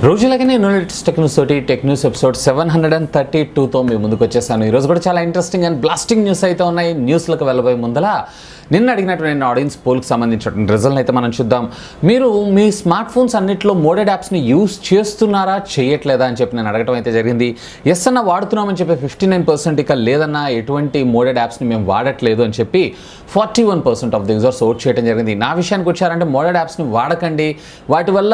రోజులాగానే ఎన్నో latest tech news తోటి tech news episode 732తో మీ ముందుకు వచ్చేసాను. ఈరోజు కూడా చాలా ఇంట్రెస్టింగ్ అండ్ బ్లాస్టింగ్ న్యూస్ అయితే ఉన్నాయి. న్యూస్లకు వెళ్ళబోయే ముందల నిన్న అడిగినటువంటి ఆడియన్స్ పోల్కి సంబంధించినటువంటి రిజల్ట్ అయితే మనం చూద్దాం. మీరు మీ స్మార్ట్ ఫోన్స్ అన్నింటిలో మోడెడ్ యాప్స్ని యూస్ చేస్తున్నారా చేయట్లేదా అని చెప్పి నేను అడగడం అయితే జరిగింది. ఎస్ అన్న వాడుతున్నామని చెప్పి 59%, ఇక లేదన్నా ఎటువంటి మోడెడ్ యాప్స్ని మేము వాడట్లేదు అని చెప్పి 41% ఆఫ్ ది యూజర్స్ ఓట్ చేయడం జరిగింది. నా విషయానికి వచ్చారంటే మోడెడ్ యాప్స్ని వాడకండి, వాటి వల్ల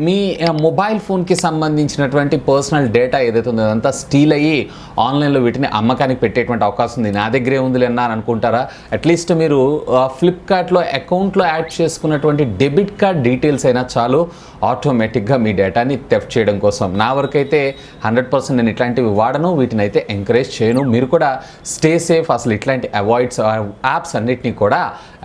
మీ మొబైల్ ఫోన్కి సంబంధించినటువంటి పర్సనల్ డేటా ఏదైతే ఉందో అదంతా స్టీల్ అయ్యి ఆన్లైన్లో వీటిని అమ్మకానికి పెట్టేటువంటి అవకాశం ఉంది. నా దగ్గరే ఉంది లేనా అని అనుకుంటారా? అట్లీస్ట్ మీరు ఫ్లిప్కార్ట్లో అకౌంట్లో యాడ్ చేసుకున్నటువంటి డెబిట్ కార్డ్ డీటెయిల్స్ అయినా చాలు ఆటోమేటిక్గా మీ డేటాని థెఫ్ట్ చేయడం కోసం. నా వరకు అయితే 100% నేను ఇట్లాంటివి వాడను, వీటిని అయితే ఎంకరేజ్ చేయను. మీరు కూడా స్టే సేఫ్. అసలు ఇట్లాంటి యాప్స్ అన్నిటినీ కూడా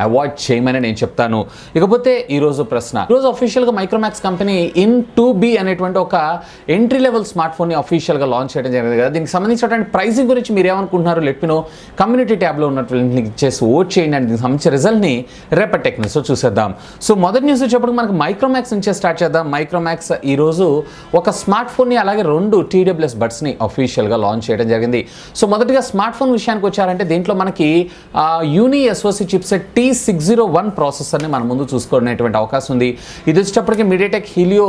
అవాయిడ్ చేయమని నేను చెప్తాను. ఇకపోతే ఈరోజు ప్రశ్న, ఈరోజు అఫీషియల్గా మైక్రోమాక్స్ కంపెనీ IN2B అనేటువంటి ఒక ఎంట్రీ లెవెల్ స్మార్ట్ ఫోన్ని అఫీషియల్గా లాంచ్ చేయడం జరిగింది కదా. దీనికి సంబంధించినటువంటి ప్రైసింగ్ గురించి మీరు ఏమనుకుంటున్నారు? Let me no. కమ్యూనిటీ ట్యాబ్లో ఉన్నటువంటి లింక్ చేసి ఓట్ చేయండి. అండ్ దీనికి సంబంధించిన రిజల్ట్ని రేపటి టెక్ న్యూస్లో చూసేద్దాం. సో మొదటి న్యూస్ వచ్చేప్పుడు మనకు మైక్రోమాక్స్ నుంచే స్టార్ట్ చేద్దాం. మైక్రోమాక్స్ ఈరోజు ఒక స్మార్ట్ ఫోన్ని అలాగే 2 TWS బడ్స్ని అఫీషియల్గా లాంచ్ చేయడం జరిగింది. సో మొదటిగా స్మార్ట్ ఫోన్ విషయానికి వచ్చారంటే దీంట్లో మనకి యూని SoC చిప్సెట్ T601 ప్రాసెసర్ని మన ముందు చూసుకునేటువంటి అవకాశం ఉంది. ఇది వచ్చేటప్పటికి మీడియాటెక్ హీలియో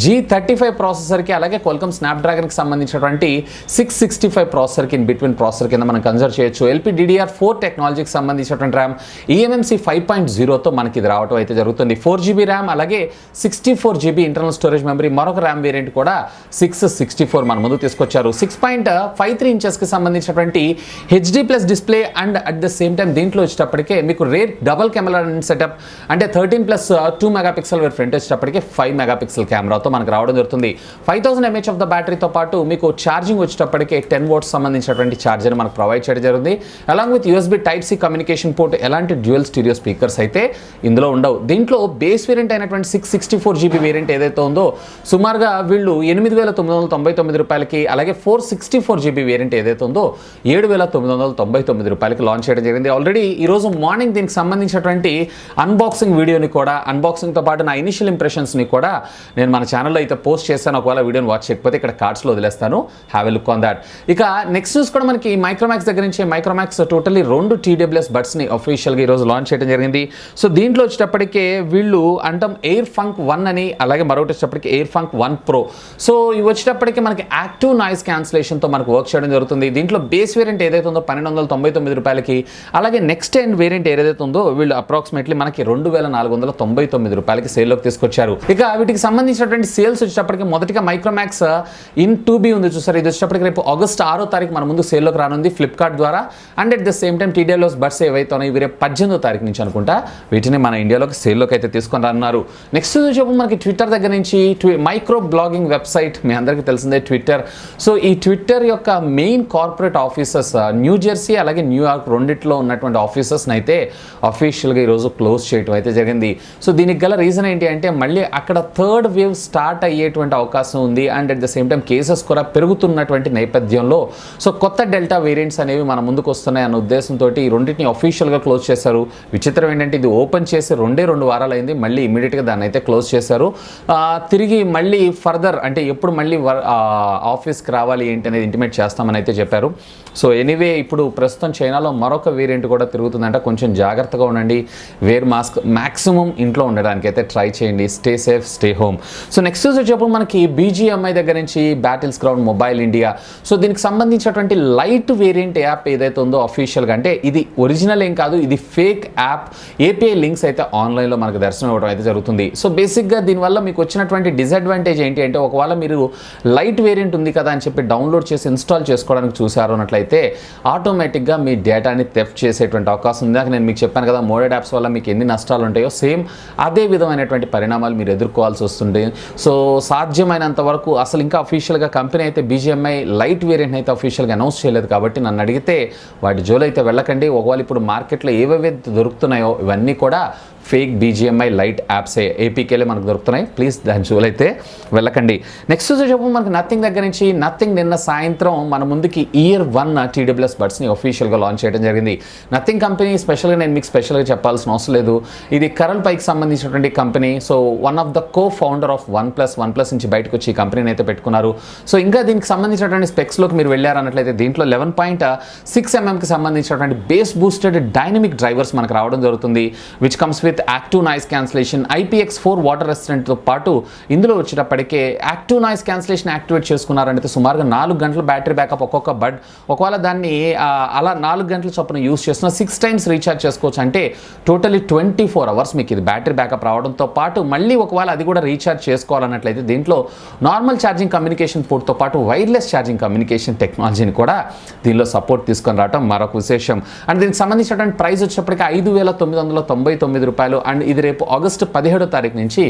G35 ప్రాసెసర్కి అలాగే క్వాల్కమ్ స్నాప్డ్రాగన్కి సంబంధించినటువంటి 665 ప్రాసెసర్కి ఇన్ బిట్వీన్ ప్రాసెసర్ కింద మనం కన్సిడర్ చేయొచ్చు. LPDDR4 టెక్నాలజీకి సంబంధించినటువంటి ర్యామ్ eMMC 5.0తో మనకి ఇది రావడం అయితే జరుగుతుంది. 4GB ర్యామ్ అలాగే 64GB ఇంటర్నల్ స్టోరేజ్ మెమరీ, మరొక ర్యామ్ వేరియంట్ కూడా 664 మన ముందు తీసుకొచ్చారు. 6.53 ఇంచెస్కి సంబంధించినటువంటి HD+ display and at the same time దీంట్లో వచ్చేటప్పటికే మీకు రేర్ డబల్ కెమెరా సెటప్ అంటే 13+2 మెగాపిక్సెల్ ఫ్రంట్ వచ్చేటప్పటికే 5 మెగాపిక్సెల్ కెమెరాతో మనకు రావడం జరుగుతుంది. 5000 mAh ఆఫ్ ద బ్యాటరీతో పాటు మీకు ఛార్జింగ్ వచ్చేటప్పటికే 10 watts సంబంధించినటువంటి ఛార్జర్ మనకు ప్రొవైడ్ చేయడం జరుగుతుంది. Along with USB Type-C communication port, ఎలాంటి డ్యూయల్ స్టీరియో స్పీకర్స్ అయితే ఇందులో ఉండవు. దీంట్లో బేస్ వేరియంట్ అయినటువంటి 664GB వేరియంట్ ఏదైతే ఉందో సుమారుగా వీళ్ళు 8,999 రూపాయలకి, అలాగే 464GB వేరియంట్ ఏదైతే ఉందో 7,999 రూపాయలకి లాంచ్ చేయడం జరిగింది. ఆల్రెడీ ఈరోజు మార్నింగ్ దీనికి సంబంధించినటువంటి అన్బాక్సింగ్ వీడియోని కూడా, అన్బాక్సింగ్తో పాటు నా ఇనిషియల్ ఇంప్రెషన్స్ని కూడా నేను మన ఛానల్లో అయితే పోస్ట్ చేస్తాను. ఒకవేళ వీడియోని వాచ్ చేయకపోతే ఇక్కడ కార్డ్స్లో వదిలేస్తాను, have a look on that. ఇక నెక్స్ట్ న్యూస్ కూడా మనకి మైక్రోమాక్స్ దగ్గర నుంచి. మైక్రోమాక్స్ టోటల్లీ 2 TWS బడ్స్ని అఫీషియల్గా ఈరోజు లాంచ్ చేయడం జరిగింది. సో దీంట్లో వచ్చేటప్పటికే వీళ్ళు అంటాం ఎయిర్ ఫంక్ 1 అని, అలాగే మరొకటి వచ్చేటప్పటికి ఎయిర్ ఫంక్ 1 Pro. సో ఇవి వచ్చేటప్పటికి మనకి యాక్టివ్ నాయిస్ క్యాన్సిలేషన్తో మనకు వర్క్ చేయడం జరుగుతుంది. దీంట్లో బేస్ వేరియంట్ ఏదైతే ఉందో 1,299 రూపాయలకి, అలాగే నెక్స్ట్ ఎండ్ వేరియంట్ ఏదైతే ఉందో వీళ్ళు అప్రాక్సిమేట్లీ మనకి 2,499 రూపాయలకి సేల్లోకి తీసుకొచ్చారు. ఇక వీటికి సంబంధించినటువంటి సేల్స్ వచ్చేటప్పటికి మొదటిగా మైక్రోమాక్స్ IN2B ఉంది చూసారు, ఇది వచ్చేటప్పటికి రేపు ఆగస్ట్ 6వ తారీఖు మన ముందు సేల్లోకి రానుంది ఫ్లిప్కార్ట్ ద్వారా. And at the same time TWS buds ఏవైతే ఉన్నాయి ఇవి రేపు 18వ తారీఖు నుంచి అనుకుంటా వీటిని మన ఇండియాలోకి సేల్లోకి అయితే తీసుకొని రానున్నారు. నెక్స్ట్ వచ్చేప్పుడు మనకి ట్విట్టర్ దగ్గర నుంచి మైక్రో బ్లాగింగ్ వెబ్సైట్, మీ అందరికీ తెలిసిందే ట్విట్టర్. సో ఈ ట్విట్టర్ యొక్క main corporate offices new Jersey అలాగే న్యూయార్క్ రెండిట్లో ఉన్నటువంటి ఆఫీసెస్ని అయితే అఫీషియల్గా ఈరోజు క్లోజ్ చేయడం అయితే జరిగింది. సో దీనికి గల రీజన్ ఏంటి అంటే మళ్ళీ అక్కడ థర్డ్ వేవ్ స్టార్ట్ అయ్యేటువంటి అవకాశం ఉంది. And at the same time cases కూడా పెరుగుతున్నటువంటి నేపథ్యంలో సో కొత్త డెల్టా వేరియంట్స్ అనేవి మన ముందుకు వస్తున్నాయి అన్న ఉద్దేశంతో ఈ రెండింటిని అఫీషియల్గా క్లోజ్ చేశారు. విచిత్రం ఏంటంటే ఇది ఓపెన్ చేసి 2 వారాలు అయింది, మళ్ళీ ఇమీడియట్గా దాన్ని అయితే క్లోజ్ చేశారు. తిరిగి మళ్ళీ ఫర్దర్ అంటే ఎప్పుడు మళ్ళీ ఆఫీస్కి రావాలి ఏంటి అనేది ఇంటిమేట్ చేస్తామని అయితే చెప్పారు. సో ఎనీవే ఇప్పుడు ప్రస్తుతం చైనాలో మరొక వేరియంట్ కూడా తిరుగుతుందంట, కొంచెం జాగ్రత్తగా ఉండండి. వేర్ మాస్క్ మ్యాక్సిమం ఇంట్లో ఉండడానికి అయితే ట్రై చేయండి. Stay safe, stay home. So next వచ్చేటప్పుడు మనకి BGMI దగ్గర నుంచి battles ground mobile India. So దీనికి సంబంధించినటువంటి లైట్ వేరియంట్ యాప్ ఏదైతే ఉందో అఫీషియల్గా, అంటే ఇది ఒరిజినల్ ఏం కాదు, ఇది ఫేక్ యాప్. API లింక్స్ అయితే ఆన్లైన్లో మనకు దర్శనం ఇవ్వడం అయితే జరుగుతుంది. సో బేసిక్గా దీనివల్ల మీకు వచ్చినటువంటి డిసడ్వాంటేజ్ ఏంటి అంటే ఒకవేళ మీరు లైట్ వేరియంట్ ఉంది కదా అని చెప్పి డౌన్లోడ్ చేసి ఇన్స్టాల్ చేసుకోవడానికి చూసారు అన్నట్లయితే ఆటోమేటిక్గా మీ డేటాని థెఫ్ట్ చేసేటువంటి అవకాశం ఉంది. నేను మీకు చెప్పాను కదా మోడెడ్ యాప్స్ వల్ల మీకు ఎన్ని నష్టాలు ఉంటాయో సేమ్ అదే విధమైనటువంటి పరిణామాలు మీరు ఎదుర్కోవాల్సి వస్తుంది. సో సాధ్యమైనంత వరకు అసలు ఇంకా అఫీషియల్గా కంపెనీ అయితే BGMI లైట్ వేరియంట్ అయితే అఫీషియల్గా అనౌన్స్ చేయలేదు కాబట్టి నన్ను అడిగితే వాటి జోలు అయితే వెళ్ళకండి. ఒకవేళ ఇప్పుడు మార్కెట్లో ఏవేవి దొరుకుతున్నాయో ఇవన్నీ కూడా ఫేక్ BGMI లైట్ యాప్స్ APKలే మనకు దొరుకుతున్నాయి. ప్లీజ్ దాని జోలైతే వెళ్ళకండి. నెక్స్ట్ చెప్పు మనకి నథింగ్ దగ్గర నుంచి. నథింగ్ నిన్న సాయంత్రం మన ముందుకి ఇయర్ 1 TWS బడ్స్ని అఫీషియల్గా లాంచ్ చేయడం జరిగింది. నథింగ్ కంపెనీ స్పెషల్గా నేను మీకు స్పెషల్గా చెప్పాల్సిన అవసరం లేదు. ఇది కరల్ పైకి సంబంధించినటువంటి company. So one of the founder of one plus నుంచి బయటకు వచ్చి ఈ కంపెనీని అయితే పెట్టుకున్నారు. సో ఇంకా దీనికి సంబంధించినటువంటి స్పెక్స్లోకి మీరు వెళ్ళారన్నట్లయితే దీంట్లో 11.6 mmకి సంబంధించినటువంటి బేస్ బూస్టెడ్ డైనమిక్ డ్రైవర్స్ మనకు రావడం జరుగుతుంది. Which comes with active noise cancellation, IPX4 water రెసిస్టెంట్తో పాటు ఇందులో వచ్చేటప్పటికే యాక్టివ్ నాయిస్ క్యాన్సిలేషన్ యాక్టివేట్ చేసుకున్నారంటే సుమారుగా 4 గంటల బ్యాటరీ బ్యాకప్ ఒక్కొక్క బడ్. ఒకవేళ దాన్ని అలా 4 గంటల చొప్పున యూస్ చేస్తున్న 6 times రీఛార్జ్ చేసుకోవచ్చు. అంటే టోటలీ 24 hours మీకు ఇది బ్యాటరీ బ్యాకప్ రావడంతో పాటు మళ్ళీ ఒకవేళ అది కూడా రీఛార్జ్ చేసుకోవాలన్నట్లయితే దీంట్లో నార్మల్ ఛార్జింగ్ కమ్యూనికేషన్ పోర్ట్తో పాటు వైర్లెస్ ఛార్జింగ్ కమ్యూనికేషన్ టెక్నాలజీని కూడా దీనిలో సపోర్ట్ తీసుకొని రావడం మరొక విశేషం. అండ్ దీనికి సంబంధించినటువంటి ప్రైస్ వచ్చేప్పటికీ $5,999. అండ్ ఇది రేపు ఆగస్టు 17వ తారీఖు నుంచి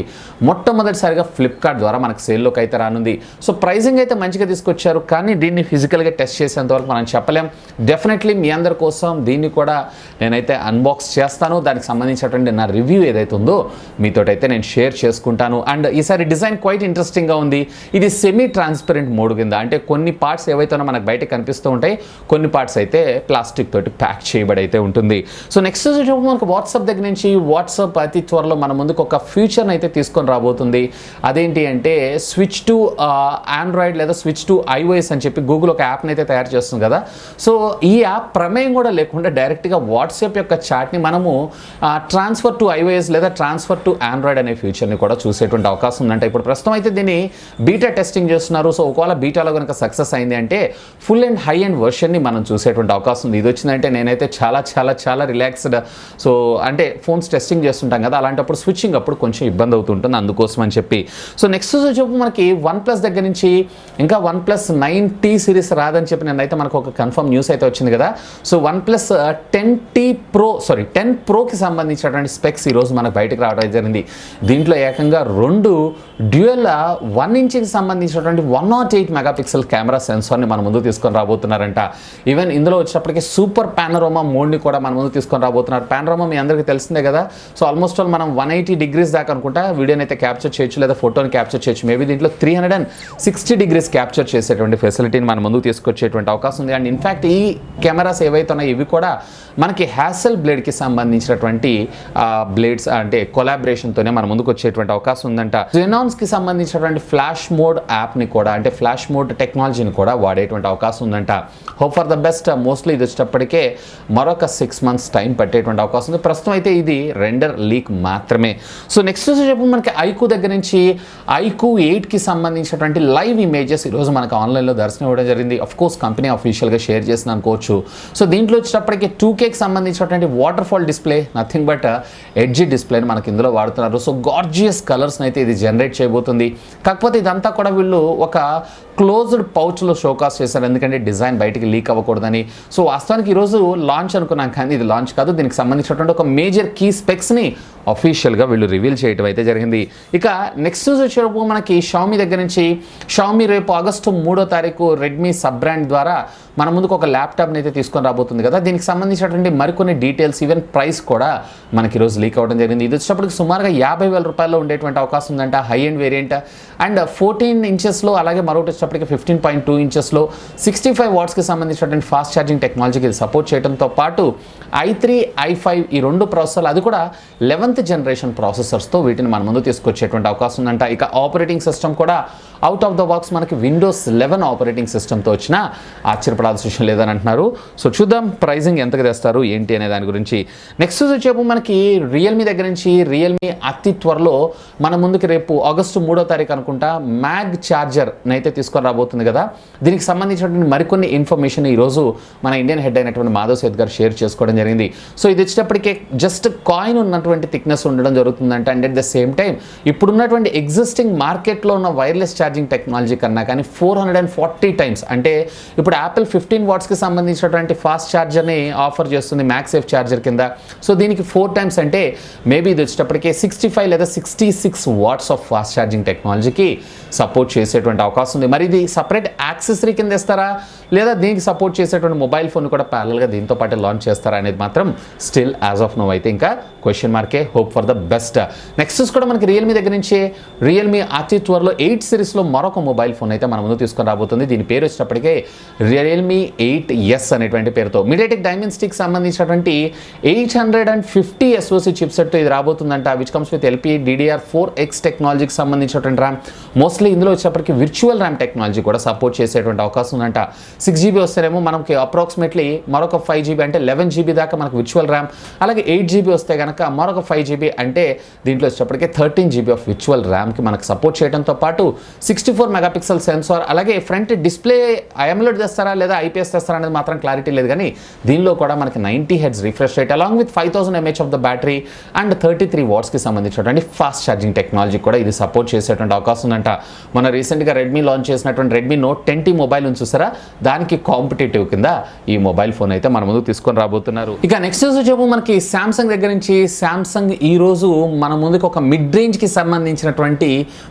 మొట్టమొదటిసారిగా ఫ్లిప్కార్ట్ ద్వారా మనకు సేల్లోకి అయితే రానుంది. సో ప్రైజింగ్ అయితే మంచిగా తీసుకొచ్చారు, కానీ దీన్ని ఫిజికల్గా టెస్ట్ చేసేంత వరకు మనం చెప్పలేం. డెఫినెట్లీ మీ అందరి కోసం దీన్ని కూడా నేనైతే అన్బాక్స్ చేస్తాను. దానికి సంబంధించినటువంటి నా రివ్యూ ఏదైతే ఉందో మీతోటైతే నేను షేర్ చేసుకుంటాను. అండ్ ఈసారి డిజైన్ క్వైట్ ఇంట్రెస్టింగ్గా ఉంది. ఇది సెమీ ట్రాన్స్పరెంట్ మోడ్ కింద, అంటే కొన్ని పార్ట్స్ ఏవైతే మనకు బయట కనిపిస్తూ ఉంటాయి, కొన్ని పార్ట్స్ అయితే ప్లాస్టిక్ తోటి ప్యాక్ చేయబడి అయితే ఉంటుంది. సో నెక్స్ట్ మనకు వాట్సాప్ దగ్గర నుంచి వాట్సాప్ అతి త్వరలో మన ముందుకు ఒక ఫ్యూచర్ని అయితే తీసుకొని రాబోతుంది. అదేంటి అంటే స్విచ్ టు ఆండ్రాయిడ్ లేదా స్విచ్ టు iOS అని చెప్పి గూగుల్ ఒక యాప్ని అయితే తయారు చేస్తుంది కదా. సో ఈ యాప్ ప్రమేయం కూడా లేకుండా డైరెక్ట్గా వాట్సాప్ యొక్క చాట్ని మనము ట్రాన్స్ఫర్ టు iOS లేదా ట్రాన్స్ఫర్ టు ఆండ్రాయిడ్ అనే ఫ్యూచర్ని కూడా చూసేటువంటి అవకాశం ఉందంటే ఇప్పుడు ప్రస్తుతం అయితే దీన్ని బీటా టెస్టింగ్ చేస్తున్నారు. సో ఒకవేళ బీటాలో కనుక సక్సెస్ అయింది అంటే ఫుల్ అండ్ హై అండ్ వర్షన్ని మనం చూసేటువంటి అవకాశం ఉంది. ఇది వచ్చిందంటే నేనైతే చాలా చాలా చాలా రిలాక్స్డ్. సో అంటే ఫోన్స్ టెస్టింగ్ చేస్తుంటాం కదా, అలాంటప్పుడు స్విచ్చింగ్ అప్పుడు కొంచెం ఇబ్బంది అవుతుంటుంది, అందుకోసం అని చెప్పి. సో నెక్స్ట్ చెప్పు మనకి OnePlus దగ్గర నుంచి ఇంకా OnePlus 9T సిరీస్ రాదని చెప్పి నేనైతే మనకు ఒక కన్ఫర్మ్ న్యూస్ అయితే వచ్చింది కదా. సో OnePlus 10 Proకి సంబంధించినటువంటి స్పెక్స్ ఈరోజు మనకు బయటకు రావడం జరిగింది. దీంట్లో ఏకంగా 2 డ్యూయల్ 1 ఇంచ్కి సంబంధించినటువంటి 108 మెగాపిక్సెల్ కెమెరా సెన్సార్ని మన ముందు తీసుకొని రాబోతున్నారంట. ఈవెన్ ఇందులో వచ్చేటప్పటికి సూపర్ పానోరమా మోడ్ని కూడా మన ముందు తీసుకొని రాబోతున్నారు. పానోరమా మీ అందరికీ తెలిసిందే కదా. సో ఆల్మోస్ట్ ఆల్ మనం 180 degrees దాకా అనుకుంటా వీడియోని అయితే క్యాప్చర్ చేయొచ్చు లేదా ఫోటోని క్యాప్చర్ చేయొచ్చు. మేబీ దీంట్లో 360 degrees క్యాప్చర్ చేసేటువంటి ఫెసిలిటీని మన ముందుకు తీసుకొచ్చేటువంటి అవకాశం ఉంది. అండ్ ఇన్ఫ్యాక్ట్ ఈ కెమెరాస్ ఏవైతే ఉన్నాయో ఇవి కూడా మనకి హ్యాసెల్ బ్లేడ్కి సంబంధించినటువంటి బ్లేడ్స్ అంటే కొలాబరేషన్తోనే మన ముందుకు వచ్చేటువంటి అవకాశం ఉందంట. జెనాన్స్కి సంబంధించినటువంటి ఫ్లాష్ మోడ్ యాప్ని కూడా అంటే ఫ్లాష్ మోడ్ టెక్నాలజీని కూడా వాడేటువంటి అవకాశం ఉందంట. Hope for the best. Mostly ఇది వచ్చేటప్పటికే మరొక 6 months టైం పట్టేటువంటి అవకాశం ఉంది. ప్రస్తుతం అయితే ఇది రెండర్ లీక్ మాత్రమే. సో నెక్స్ట్ చెప్పు మనకి ఐక్యూ దగ్గర నుంచి ఐక్యూ 8కి సంబంధించినటువంటి లైవ్ ఇమేజెస్ ఈరోజు మనకు ఆన్లైన్లో దర్శనం ఇవ్వడం జరిగింది. అఫ్ కోర్స్ కంపెనీ అఫీషియల్గా షేర్ చేసింది అనుకోవచ్చు. సో దీంట్లో వచ్చేటప్పటికి 2Kకి సంబంధించినటువంటి waterfall display, nothing but edgy డిస్ప్లేని మనకి ఇందులో వాడుతున్నారు. సో గార్జియస్ కలర్స్ని అయితే ఇది జనరేట్ చేయబోతుంది. కాకపోతే ఇదంతా కూడా వీళ్ళు ఒక క్లోజ్డ్ పౌచ్లో షోకాస్ చేశారు, ఎందుకంటే డిజైన్ బయటికి లీక్ అవ్వకూడదని. సో వాస్తవానికి ఈరోజు లాంచ్ అనుకున్నాం, కానీ ఇది లాంచ్ కాదు. దీనికి సంబంధించినటువంటి ఒక మేజర్ కీ స్పెక్స్ని అఫీషియల్గా వీళ్ళు రివీల్ చేయడం అయితే జరిగింది. ఇక నెక్స్ట్ వచ్చేటప్పుడు మనకి షామీ దగ్గర నుంచి షామీ రేపు ఆగస్టు 3వ తారీఖు రెడ్మీ సబ్ బ్రాండ్ ద్వారా మన ముందుకు ఒక ల్యాప్టాప్ని అయితే తీసుకొని రాబోతుంది కదా. దీనికి సంబంధించినటువంటి మరికొన్ని డీటెయిల్స్ ఈవెన్ ప్రైస్ కూడా మనకి ఈరోజు లీక్ అవ్వడం జరిగింది. ఇది వచ్చేటప్పటికి సుమారుగా 50,000 రూపాయల్లో ఉండేటువంటి అవకాశం ఉందంట. హై ఎండ్ వేరియంట్ అండ్ 14 ఇంచెస్లో, అలాగే మరొకటి వచ్చేటప్పటికి 15.2 ఇంచెస్లో 65 వాట్స్కి సంబంధించినటువంటి ఫాస్ట్ ఛార్జింగ్ టెక్నాలజీకి ఇది సపోర్ట్ చేయడంతో పాటు i3, i5 ఈ 2 ప్రాసెసర్లు, అది కూడా 11th జనరేషన్ ప్రాసెసర్స్తో వీటిని మన ముందు తీసుకొచ్చేటువంటి అవకాశం ఉందంట. ఇక ఆపరేటింగ్ సిస్టమ్ కూడా అవుట్ ఆఫ్ ద బాక్స్ మనకి Windows 11 ఆపరేటింగ్ సిస్టమ్తో వచ్చినా ఆశ్చర్యపడాల్సిన విషయం లేదని అంటున్నారు. సో చూద్దాం ప్రైజింగ్ ఎంతకు తెస్తారు ఏంటి అనే దాని గురించి. నెక్స్ట్ వచ్చేపు మనకి రియల్మీ దగ్గర నుంచి రియల్మీ అతి త్వరలో మన ముందుకి రేపు ఆగస్టు 3వ తారీఖు అనుకుంటా మ్యాగ్ ఛార్జర్ని అయితే తీసుకొని రాబోతుంది కదా. దీనికి సంబంధించినటువంటి మరికొన్ని ఇన్ఫర్మేషన్ ఈరోజు మన ఇండియన్ హెడ్ అయినటువంటి మాధవ్ సేత్ గారు షేర్ చేసుకోవడం జరిగింది. సో ఇది వచ్చేటప్పటికే జస్ట్ కాయిన్ ఉన్నటువంటి థిక్నెస్ ఉండడం జరుగుతుందంట. And at the same time ఇప్పుడున్నటువంటి ఎగ్జిస్టింగ్ మార్కెట్లో ఉన్న వైర్లెస్ ఛార్జింగ్ టెక్నాలజీ కన్నా కానీ 440 times, అంటే ఇప్పుడు యాపిల్ 15 వాట్స్కి సంబంధించినటువంటి ఫాస్ట్ ఛార్జర్ని ఆఫర్ చేస్తుంది మ్యాక్సేఫ్ ఛార్జర్ కింద. సో దీనికి 4 times అంటే మేబీ ఇది వచ్చేటప్పటికే 65 లేదా 66 వాట్స్ ఆఫ్ ఫాస్ట్ ఛార్జింగ్ టెక్నాలజీకి సపోర్ట్ చేసేటువంటి అవకాశం ఉంది. మరి ఇది సపరేట్ యాక్సెసరీ కింద ఇస్తారా లేదా దీనికి సపోర్ట్ చేసేటువంటి మొబైల్ ఫోన్ కూడా ప్యారల్గా దీంతో పాటు లాంచ్ చేస్తారా అనేది మాత్రం స్టిల్ యాజ్ ఆఫ్ నో అయితే ఇంకా క్వశ్చన్ మార్కే. Hope for the best. Next కూడా మనకి రియల్మీ దగ్గర నుంచి రియల్మీ అతి త్వరలో 8 సిరీస్లో మరొక మొబైల్ ఫోన్ అయితే మన ముందు తీసుకొని రాబోతుంది. దీని పేరు వచ్చేటప్పటికే రియల్మీ 8S అనేటువంటి పేరుతో మీడియాటెక్ డైమెన్సిటీకి సంబంధించినటువంటి 850 SoC చిప్సెట్ ఇది రాబోతుందంట, విచ్ కమ్స్ విత్ LPDDR4X టెక్నాలజీకి సంబంధించినటువంటి ర్యామ్. మోస్ట్లీ ఇందులో వచ్చేటప్పటికి విర్చువల్ ర్యామ్ టెక్నాలజీ కూడా సపోర్ట్ చేసేటువంటి అవకాశం ఉందంట. 6GB వస్తేనేమో మనకి అప్రాక్సిమేట్లీ మరొక 5GB అంటే 11GB దాకా మనకు విర్చువల్ ర్యామ్, అలాగే 8GB వస్తే కనుక మరొక 5GB అంటే దీంట్లో వచ్చేటప్పటికే 13GB ఆఫ్ విర్చువల్ ర్యామ్కి మనకు సపోర్ట్ చేయడంతో పాటు 64 మెగాపిక్సెల్ సెన్సార్, అలాగే ఫ్రంట్ డిస్ప్లే AMOLED తెస్తారా లేదా IPS తెస్తారా అనేది మాత్రం క్లారిటీ లేదు, కానీ దీనిలో కూడా మనకి 90 Hz refresh rate along with 5000 mAh of the battery and 33 వాట్స్కి సంబంధించినటువంటి ఫాస్ట్ ఛార్జింగ్ టెక్నాలజీ కూడా ఇది సపోర్ట్ చేసేటువంటి అవకాశం ఉందంట. మన రీసెంట్గా రెడ్మీ లాంచ్ చేసినటువంటి రెడ్మీ నోట్ 10T మొబైల్ ఉంది చూసారా, దానికి కాంపిటేటివ్ కింద ఈ మొబైల్ ఫోన్ అయితే మన ముందు తీసుకొని రాబోతున్నారు. ఇక నెక్స్ట్ చెప్పు మనకి సామ్సంగ్ దగ్గర నుంచి సామ్సంగ్ ఈ రోజు మన ముందుకు ఒక మిడ్ రేంజ్కి సంబంధించినటువంటి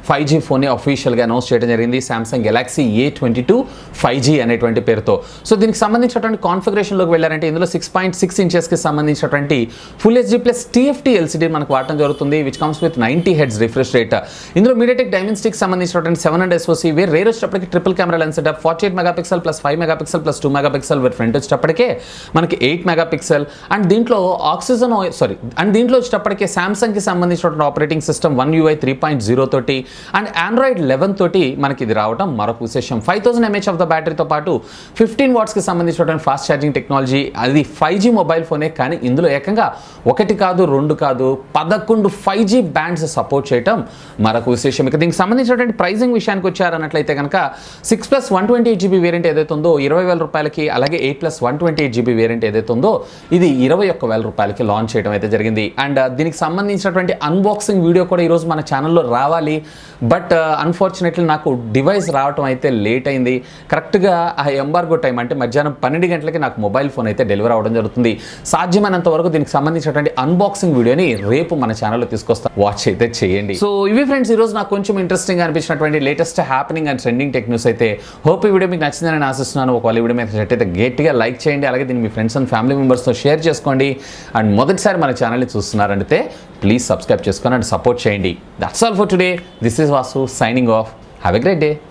5G ఫోన్ అఫీషియల్గా అనౌన్స్ చేయడం జరిగింది. సామ్సంగ్ గెలాక్సీ A22 5G అనేటువంటి పేరుతో. సో దీనికి సంబంధించినటువంటి కాన్ఫిగరేషన్లోకి వెళ్ళారంటే ఇందులో 6.6 ఇంచెస్కి సంబంధించినటువంటి full HD plus TFT LCD మనకు వాడటం జరుగుతుంది, which comes with 90 Hz refresh rate. ఇందులో మీడియాటెక్ డైమెన్సిటీకి సంబంధించినటువంటి 700 SoC వేర్ రేర్ వచ్చేటప్పటికి triple camera lens setup 48 megapixel plus 5 megapixel plus 2 megapixel where front వచ్చేటప్పటికే మనకి 8 మెగాపిక్సెల్ అండ్ దీంట్లో దీంట్లో వచ్చేటప్పటికే సామ్సంగ్కి సంబంధించినటువంటి ఆపరేటింగ్ సిస్టమ్ One UI 3.0 తోటి అండ్ ఆండ్రాయిడ్ 11 తోటి మనకి ఇది రావడం మరొక విశేషం. 5000 mAh ఆఫ్ ద బ్యాటరీతో పాటు 15 వాట్స్కి సంబంధించినటువంటి ఫాస్ట్ ఛార్జింగ్ టెక్నాలజీ. అది 5G మొబైల్ ఫోనే, కానీ ఇందులో ఏకంగా 1 కాదు 2 కాదు 11 5G బ్యాండ్స్ సపోర్ట్ చేయటం మరొక విశేషం. ఇక దీనికి సంబంధించినటువంటి ప్రైజింగ్ విషయానికి వచ్చారన్నట్లయితే కనుక 6+ 128GB వేరియంట్ ఏదైతే ఉందో 20,000 రూపాయలకి, అలాగే 8+ 128GB వేరియంట్ ఏదైతే ఉందో ఇది 21,000 రూపాయలకి లాంచ్ చేయడం అయితే జరిగింది. అండ్ దీనికి సంబంధించినటువంటి అన్బాక్సింగ్ వీడియో కూడా ఈరోజు మన ఛానల్లో రావాలి, బట్ అన్ఫార్చునేట్లీ నాకు డివైస్ రావటం అయితే లేట్ అయింది. కరెక్ట్గా ఆ ఎంబార్గో టైం అంటే మధ్యాహ్నం 12 గంటలకి నాకు మొబైల్ ఫోన్ అయితే డెలివర్ అవ్వడం జరుగుతుంది. సాధ్యమైనంత వరకు దీనికి సంబంధించినటువంటి అన్బాక్సింగ్ వీడియోని రేపు మన ఛానల్లో తీసుకొస్తాను, వాచ్ అయితే చేయండి. సో ఇవి ఫ్రెండ్స్ ఈరోజు నాకు కొంచెం ఇంట్రెస్టింగ్ అనిపించినటువంటి latest happening and trending tech news అయితే. హోప్ ఈ వీడియో మీకు నచ్చిందని ఆశిస్తున్నాను. ఒకవేళ ఈ వీడియో మీకు నచ్చితే గట్టిగా లైక్ చేయండి, అలాగే దీన్ని మీ ఫ్రెండ్స్ అండ్ ఫ్యామిలీ మెంబర్స్తో షేర్ చేసుకోండి. అండ్ మొదటిసారి మన ఛానల్ని చూస్తున్నారంటే ప్లీజ్ సబ్స్క్రైబ్ చేసుకొని అండ్ సపోర్ట్ చేయండి. That's all for today. This is Vasu signing off. Have a great day.